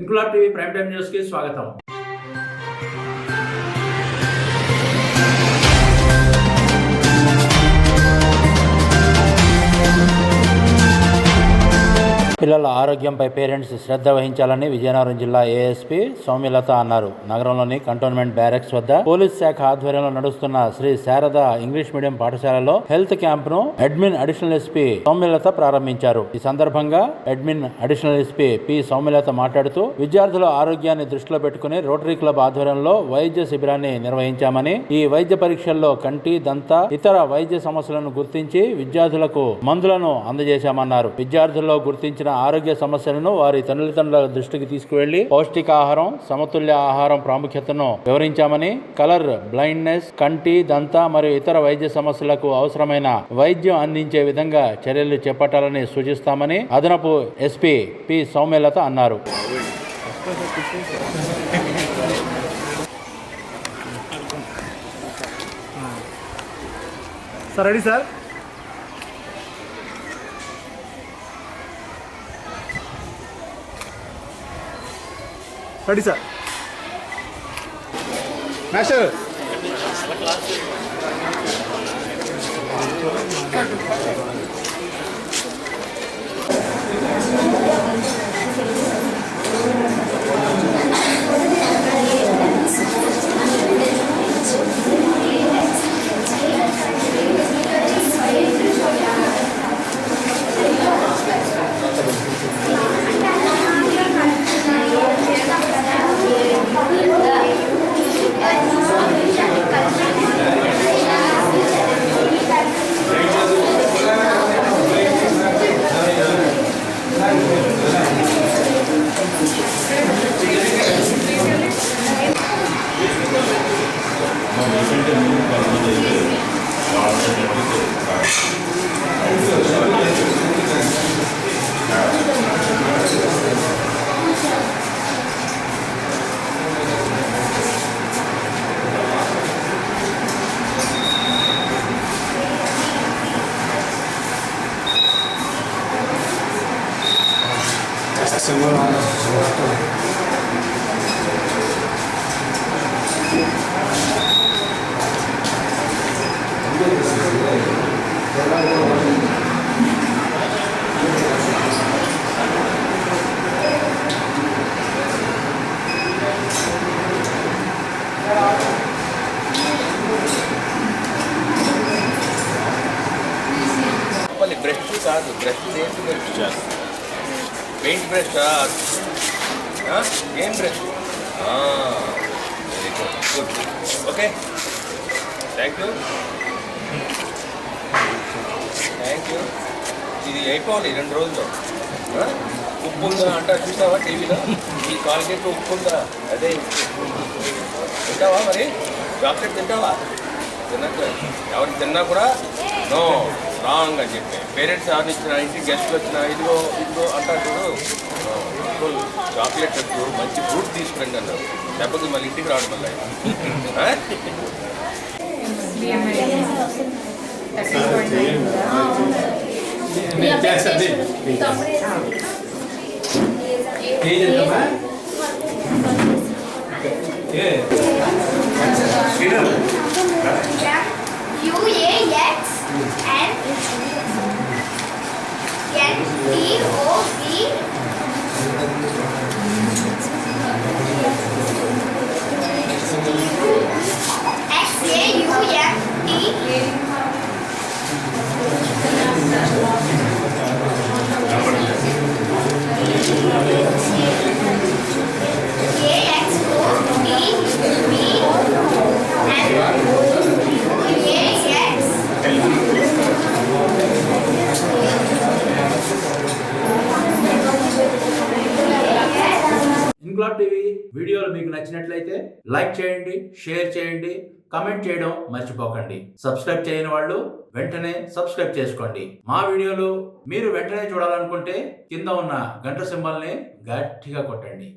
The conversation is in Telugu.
Inquilab TV prime time news కి స్వాగతం. పిల్లల ఆరోగ్యంపై పేరెంట్స్ శ్రద్ధ వహించాలని విజయనగరం జిల్లా ఏఎస్పీ సౌమ్యలత అన్నారు. నగరంలోని కంటోన్మెంట్ బ్యారెక్స్ వద్ద పోలీస్ శాఖ ఆధ్వర్యంలో నడుస్తున్న శ్రీ శారద ఇంగ్లీష్ మీడియం పాఠశాలలో హెల్త్ క్యాంప్ ను అడ్మిన్ అడిషనల్ ఎస్పీ సౌమ్యలత ప్రారంభించారు. ఈ సందర్భంగా admin additional SP P Soumyalatha మాట్లాడుతూ విద్యార్థుల ఆరోగ్యాన్ని దృష్టిలో పెట్టుకుని రోటరీ క్లబ్ ఆధ్వర్యంలో వైద్య శిబిరాన్ని నిర్వహించామని, ఈ వైద్య పరీక్షల్లో కంటి, దంత, ఇతర వైద్య సమస్యలను గుర్తించి విద్యార్థులకు మందులను అందజేశామన్నారు. విద్యార్థుల్లో గుర్తించిన ఆరోగ్య సమస్యలను వారి తల్లిదండ్రుల దృష్టికి తీసుకువెళ్లి పౌష్టికాహారం, సమతుల్య ఆహారం ప్రాముఖ్యతను వివరించామని, కలర్ బ్లైండ్నెస్, కంటి, దంత మరియు ఇతర వైద్య సమస్యలకు అవసరమైన వైద్యం అందించే విధంగా చర్యలు చేపట్టాలని సూచిస్తామని అదనపు ఎస్పీ పి సౌమ్యలత అన్నారు. Ready sir? Ready sir? Master brush కాదు, బ్రష్ చేసి బ్రష్ చేస్తాను. పెయింట్ బ్రష్, ఏం brush? Very good, good, okay, thank you, thank you. ఇది అయిపోవాలి 2 రోజుల్లో. ఉప్పు ఉందా అంటా, చూసావా టీవీలో? ఈ కాల్గేట్ ఉప్పు ఉందా? అదే తింటావా? మరి చాక్లెట్ తింటావా? తినక ఎవరు తిన్నా కూడా నో, రాంగ్ అని చెప్పి పేరెంట్స్ ఎవరిని ఇచ్చిన, ఇంటికి గెస్ట్లు వచ్చినా ఇదిగో ఇదిగో అంటాడు. చాక్లెట్ వద్దు, మంచి ఫ్రూట్ తీసుకురండి అన్నారు. లేకపోతే మళ్ళీ ఇంటికి రావడం వల్ల ఇంక్లాబ్ టీవీ వీడియోలు మీకు నచ్చినట్లయితే లైక్ చేయండి, షేర్ చేయండి, కమెంట్ చేయడం మర్చిపోకండి. సబ్స్క్రైబ్ చేయని వాళ్ళు వెంటనే సబ్స్క్రైబ్ చేసుకోండి. మా వీడియోలు మీరు వెంటనే చూడాలనుకుంటే కింద ఉన్న గంట సింబల్ని గట్టిగా కొట్టండి.